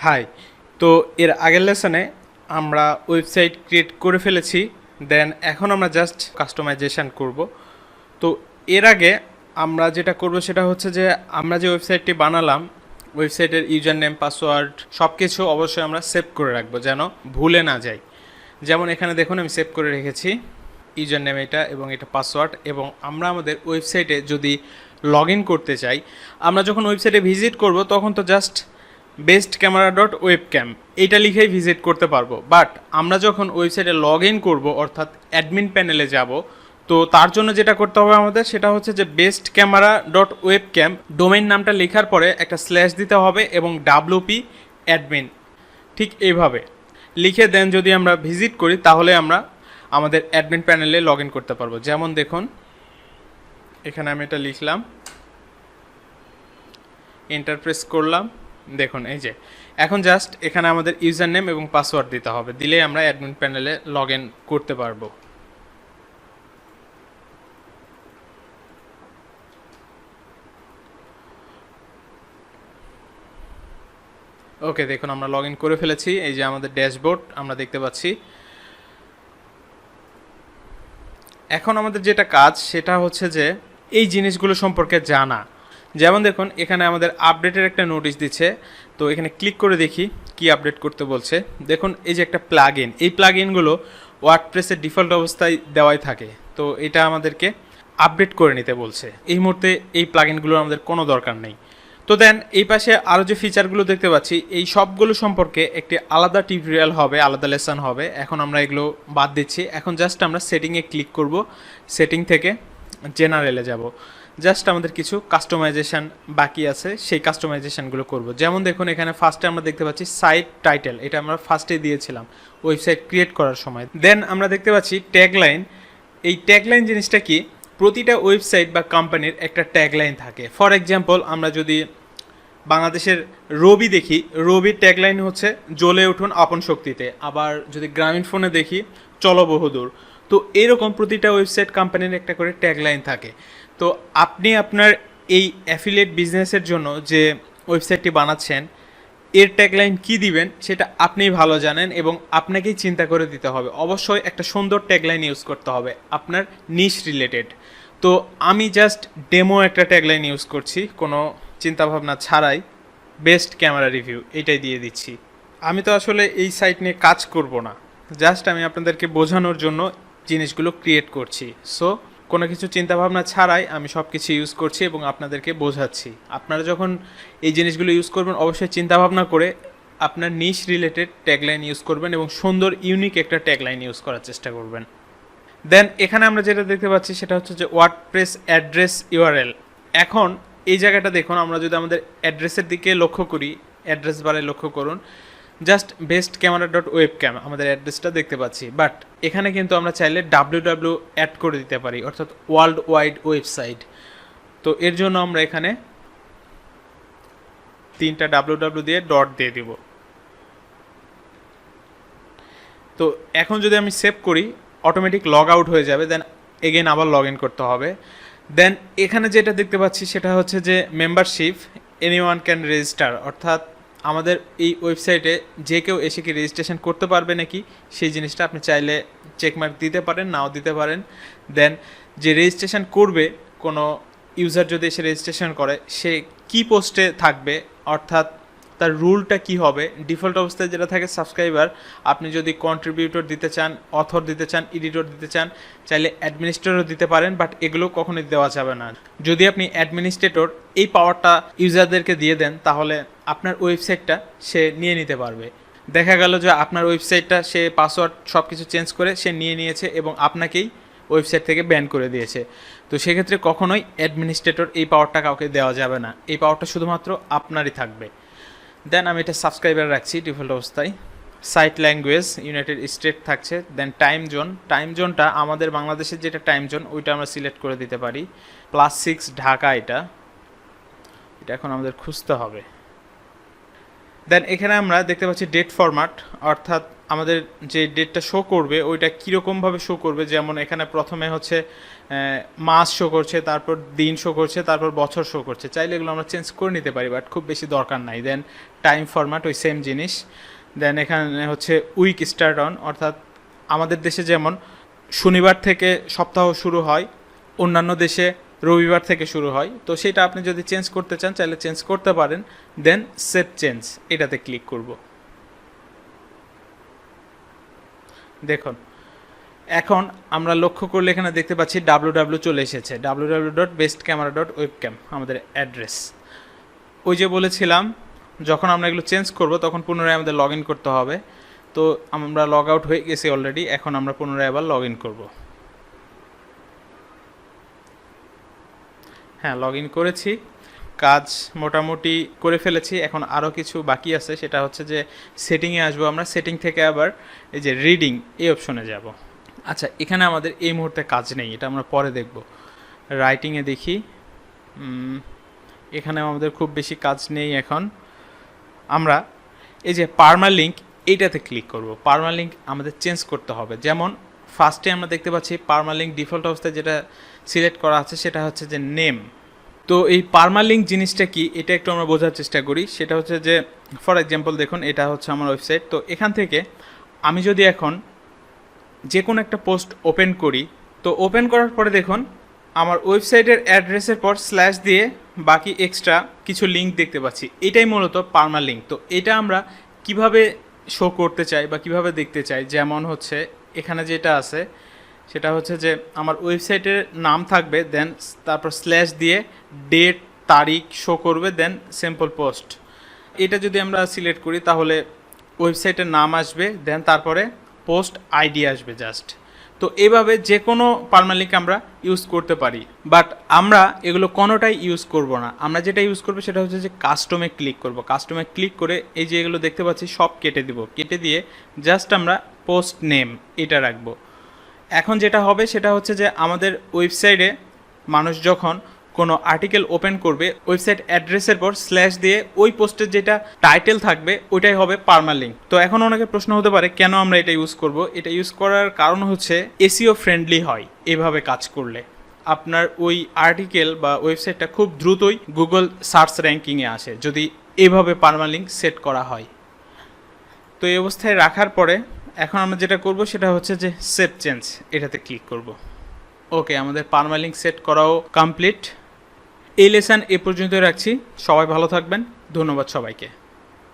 High. তো এর আগের লেসনে আমরা ওয়েবসাইট ক্রিয়েট করে ফেলেছি, দেন এখন আমরা জাস্ট কাস্টমাইজেশন করব। তো এর আগে আমরা যেটা করব সেটা হচ্ছে যে আমরা যে ওয়েবসাইটটি বানালাম, ওয়েবসাইটের ইউজার নেম, পাসওয়ার্ড সব কিছু অবশ্যই আমরা সেভ করে রাখবো যেন ভুলে না যাই। যেমন এখানে দেখুন আমি সেভ করে রেখেছি ইউজার নেম এটা এবং এটা পাসওয়ার্ড। এবং আমরা আমাদের ওয়েবসাইটে যদি লগ ইন করতে চাই, আমরা যখন ওয়েবসাইটে ভিজিট করব তখন তো just best camera dot webcam এইটা লিখেই ভিজিট করতে পারবো। বাট আমরা যখন ওয়েবসাইটে লগ ইন করবো অর্থাৎ অ্যাডমিন প্যানেলে যাব, তো তার জন্য যেটা করতে হবে আমাদের সেটা হচ্ছে যে best camera dot webcam domain নামটা লেখার পরে একটা স্ল্যাশ দিতে হবে এবং ডাব্লিউপি অ্যাডমিন ঠিক এইভাবে লিখে দেন যদি আমরা ভিজিট করি তাহলে আমরা আমাদের অ্যাডমিন প্যানেলে লগ ইন করতে পারবো। যেমন দেখুন এখানে আমি এটা লিখলাম, এন্টার প্রেস করলাম, দেখুন এই যে এখন জাস্ট এখানে আমাদের ইউজার নেম এবং পাসওয়ার্ড দিতে হবে, দিলেই আমরা অ্যাডমিন প্যানেলে লগ ইন করতে পারবো। ওকে, দেখুন আমরা লগ ইন করে ফেলেছি। এই যে আমাদের ড্যাশবোর্ড আমরা দেখতে পাচ্ছি। এখন আমাদের যেটা কাজ সেটা হচ্ছে যে এই জিনিসগুলো সম্পর্কে জানা। যেমন দেখুন এখানে আমাদের আপডেটের একটা নোটিশ দিচ্ছে, তো এখানে ক্লিক করে দেখি কি আপডেট করতে বলছে। দেখুন এই যে একটা প্লাগ ইন, এই প্লাগ ইনগুলো ওয়ার্ডপ্রেসের ডিফল্ট অবস্থায় দেওয়াই থাকে, তো এটা আমাদেরকে আপডেট করে নিতে বলছে। এই মুহূর্তে এই প্লাগ ইনগুলোর আমাদের কোনো দরকার নেই। তো দেন এই পাশে আরও যে ফিচারগুলো দেখতে পাচ্ছি এই সবগুলো সম্পর্কে একটি আলাদা টিউটোরিয়াল হবে, আলাদা লেসন হবে। এখন আমরা এগুলো বাদ দিচ্ছি। এখন জাস্ট আমরা সেটিংয়ে ক্লিক করব, সেটিং থেকে জেনারেলে যাব। জাস্ট আমাদের কিছু কাস্টমাইজেশন বাকি আছে, সেই কাস্টমাইজেশনগুলো করব। যেমন দেখুন এখানে ফার্স্টে আমরা দেখতে পাচ্ছি সাইট টাইটেল, এটা আমরা ফার্স্টে দিয়েছিলাম ওয়েবসাইট ক্রিয়েট করার সময়। দেন আমরা দেখতে পাচ্ছি ট্যাগলাইন। এই ট্যাগলাইন জিনিসটা কি, প্রতিটা ওয়েবসাইট বা কোম্পানির একটা ট্যাগলাইন থাকে। ফর এক্সাম্পল আমরা যদি বাংলাদেশের রবি দেখি, রবির ট্যাগলাইন হচ্ছে জ্বলে উঠুন আপন শক্তিতে। আবার যদি গ্রামীণ ফোনে দেখি চলো বহুদূর। তো এরকম প্রতিটা ওয়েবসাইট কোম্পানির একটা করে ট্যাগলাইন থাকে। তো আপনি আপনার এই অ্যাফিলিয়েট বিজনেসের জন্য যে ওয়েবসাইটটি বানাচ্ছেন এর ট্যাগলাইন কি দিবেন সেটা আপনিই ভালো জানেন এবং আপনাকেই চিন্তা করে দিতে হবে। অবশ্যই একটা সুন্দর ট্যাগলাইন ইউজ করতে হবে আপনার নিশ রিলেটেড। তো আমি জাস্ট ডেমো একটা ট্যাগলাইন ইউজ করছি, কোনো চিন্তাভাবনা ছাড়াই। বেস্ট ক্যামেরা রিভিউ এটাই দিয়ে দিচ্ছি। আমি তো আসলে এই সাইট নিয়ে কাজ করব না, জাস্ট আমি আপনাদেরকে বোঝানোর জন্য জিনিসগুলো ক্রিয়েট করছি। সো কোনো কিছু চিন্তাভাবনা ছাড়াই আমি সব কিছু ইউজ করছি এবং আপনাদেরকে বোঝাচ্ছি। আপনারা যখন এই জিনিসগুলো ইউজ করবেন অবশ্যই চিন্তাভাবনা করে আপনার নিশ রিলেটেড ট্যাগলাইন ইউজ করবেন এবং সুন্দর ইউনিক একটা ট্যাগলাইন ইউজ করার চেষ্টা করবেন। দেন এখানে আমরা যেটা দেখতে পাচ্ছি সেটা হচ্ছে যে ওয়ার্ডপ্রেস অ্যাড্রেস ইউআরএল। এখন এই জায়গাটা দেখুন, আমরা যদি আমাদের অ্যাড্রেসের দিকে লক্ষ্য করি, অ্যাড্রেস বারে লক্ষ্য করুন, just best camera dot webcam আমাদের অ্যাড্রেসটা দেখতে পাচ্ছি। বাট এখানে কিন্তু আমরা চাইলে www অ্যাড করে দিতে পারি, অর্থাৎ ওয়ার্ল্ড ওয়াইড ওয়েবসাইট। তো এর জন্য আমরা এখানে 3টা www দিয়ে ডট দিয়ে দিব। তো এখন যদি আমি সেভ করি অটোমেটিক লগ আউট হয়ে যাবে, দেন এগেন আবার লগ ইন করতে হবে। দেন এখানে যেটা দেখতে পাচ্ছি সেটা হচ্ছে যে মেম্বারশিপ এনিওয়ান ক্যান রেজিস্টার, অর্থাৎ আমাদের এই ওয়েবসাইটে যে কেউ এসে কি রেজিস্ট্রেশন করতে পারবে নাকি সেই জিনিসটা আপনি চাইলে চেকমার্ক দিতে পারেন, নাও দিতে পারেন। দেন যে রেজিস্ট্রেশন করবে, কোনো ইউজার যদি এসে রেজিস্ট্রেশন করে সে কি পোস্টে থাকবে, অর্থাৎ তার রুলটা কি হবে। ডিফল্ট অবস্থায় যেটা থাকে সাবস্ক্রাইবার, আপনি যদি কন্ট্রিবিউটর দিতে চান, অথর দিতে চান, এডিটর দিতে চান, চাইলে অ্যাডমিনিস্ট্রেটরও দিতে পারেন, বাট এগুলো কখনোই দেওয়া যাবে না। যদি আপনি অ্যাডমিনিস্ট্রেটর এই পাওয়ারটা ইউজারদেরকে দিয়ে দেন তাহলে আপনার ওয়েবসাইটটা সে নিয়ে নিতে পারবে। দেখা গেল যে আপনার ওয়েবসাইটটা সে পাসওয়ার্ড সব কিছু চেঞ্জ করে সে নিয়ে নিয়েছে এবং আপনাকেই ওয়েবসাইট থেকে ব্যান করে দিয়েছে। তো সেক্ষেত্রে কখনোই অ্যাডমিনিস্ট্রেটর এই পাওয়ারটা কাউকে দেওয়া যাবে না, এই পাওয়ারটা শুধুমাত্র আপনারই থাকবে। দেন আমি এটা সাবস্ক্রাইবার রাখছি ডিফল্ট অবস্থায়। সাইট ল্যাঙ্গুয়েজ ইউনাইটেড স্টেট থাকছে। দেন টাইম জোন, টাইম জোনটা আমাদের বাংলাদেশের যেটা টাইম জোন ওইটা আমরা সিলেক্ট করে দিতে পারি। +6 ঢাকা, এটা এখন আমাদের খুঁজতে হবে। দেন এখানে আমরা দেখতে পাচ্ছি ডেট ফরম্যাট, অর্থাৎ আমাদের যে ডেটটা শো করবে ওইটা কীরকমভাবে শো করবে। যেমন এখানে প্রথমে হচ্ছে মাস শো করছে, তারপর দিন শো করছে, তারপর বছর শো করছে। চাইলে এগুলো আমরা চেঞ্জ করে নিতে পারি, বাট খুব বেশি দরকার নাই। দেন টাইম ফরম্যাট ওই সেম জিনিস। দেন এখানে হচ্ছে উইক স্টার্ট অন, অর্থাৎ আমাদের দেশে যেমন শনিবার থেকে সপ্তাহ শুরু হয়, অন্যান্য দেশে রবিবার থেকে শুরু হয়। তো সেটা আপনি যদি চেঞ্জ করতে চান চাইলে চেঞ্জ করতে পারেন। দেন সেভ চেঞ্জ এটাতে ক্লিক করব। দেখুন এখন আমরা লক্ষ্য করলে এখানে দেখতে পাচ্ছি www চলে এসেছে, www.bestcamera.webcam আমাদের অ্যাড্রেস। ওই যে বলেছিলাম যখন আমরা এগুলো চেঞ্জ করব তখন পুনরায় আমাদের লগ ইন করতে হবে। তো আমরা লগ আউট হয়ে গেছি অলরেডি, এখন আমরা পুনরায় আবার লগ ইন করবো। হ্যাঁ, লগ ইন করেছি, কাজ মোটামুটি করে ফেলেছি। এখন আরও কিছু বাকি আছে, সেটা হচ্ছে যে সেটিংয়ে আসবো আমরা। সেটিং থেকে আবার এই যে রিডিং এই অপশনে যাব। আচ্ছা, এখানে আমাদের এই মুহূর্তে কাজ নেই, এটা আমরা পরে দেখব। রাইটিংয়ে দেখি, এখানে আমাদের খুব বেশি কাজ নেই। এখন আমরা এই যে পারমালিঙ্ক এইটাতে ক্লিক করব। পারমালিঙ্ক আমাদের চেঞ্জ করতে হবে। যেমন ফার্স্টে আমরা দেখতে পাচ্ছি পারমালিঙ্ক ডিফল্ট অবস্থায় যেটা সিলেক্ট করা আছে সেটা হচ্ছে যে নেম। তো এই পারমালিঙ্ক জিনিসটা কি এটা একটু আমরা বোঝার চেষ্টা করি। সেটা হচ্ছে যে ফর এক্সাম্পল দেখুন, এটা হচ্ছে আমার ওয়েবসাইট। তো এখান থেকে আমি যদি এখন যে কোনো একটা পোস্ট ওপেন করি, তো ওপেন করার পরে দেখুন আমার ওয়েবসাইটের অ্যাড্রেসের পর স্ল্যাশ দিয়ে বাকি এক্সট্রা কিছু লিঙ্ক দেখতে পাচ্ছি। এটাই মূলত পারমালিঙ্ক। তো এটা আমরা কিভাবে শো করতে চাই বা কিভাবে দেখতে চাই, যেমন হচ্ছে এখানে যেটা আছে সেটা হচ্ছে যে আমার ওয়েবসাইটের নাম থাকবে, দেন তারপর স্ল্যাশ দিয়ে ডেট তারিখ শো করবে, দেন সিম্পল পোস্ট। এটা যদি আমরা সিলেক্ট করি তাহলে ওয়েবসাইটের নাম আসবে, দেন তারপরে পোস্ট আইডি আসবে জাস্ট। তো এভাবে যে কোনো পারমালিঙ্ক আমরা ইউজ করতে পারি, বাট আমরা এগুলো কোনোটাই ইউজ করব না। আমরা যেটা ইউজ করবো সেটা হচ্ছে যে কাস্টমে ক্লিক করব। কাস্টমে ক্লিক করে এই যে এগুলো দেখতে পাচ্ছি সব কেটে দিব। কেটে দিয়ে জাস্ট আমরা পোস্ট নেম এটা রাখবো। এখন যেটা হবে সেটা হচ্ছে যে আমাদের ওয়েবসাইটে মানুষ যখন কোনো আর্টিকেল ওপেন করবে, ওয়েবসাইট অ্যাড্রেসের পর স্ল্যাশ দিয়ে ওই পোস্টের যেটা টাইটেল থাকবে ওইটাই হবে পারমালিঙ্ক। তো এখন অনেকে প্রশ্ন হতে পারে কেন আমরা এটা ইউজ করব। এটা ইউজ করার কারণ হচ্ছে এসইও ফ্রেন্ডলি হয় এভাবে কাজ করলে। আপনার ওই আর্টিকেল বা ওয়েবসাইটটা খুব দ্রুতই গুগল সার্চ র্যাঙ্কিংয়ে আসে যদি এভাবে পারমালিঙ্ক সেট করা হয়। তো এই অবস্থায় রাখার পরে এখন আমরা যেটা করব সেটা হচ্ছে যে সেভ চেঞ্জ এটাতে ক্লিক করব। ওকে, আমাদের পারমালিঙ্ক সেট করাও কমপ্লিট। এই লেসন এ পর্যন্ত রাখছি। সবাই ভালো থাকবেন। ধন্যবাদ সবাইকে।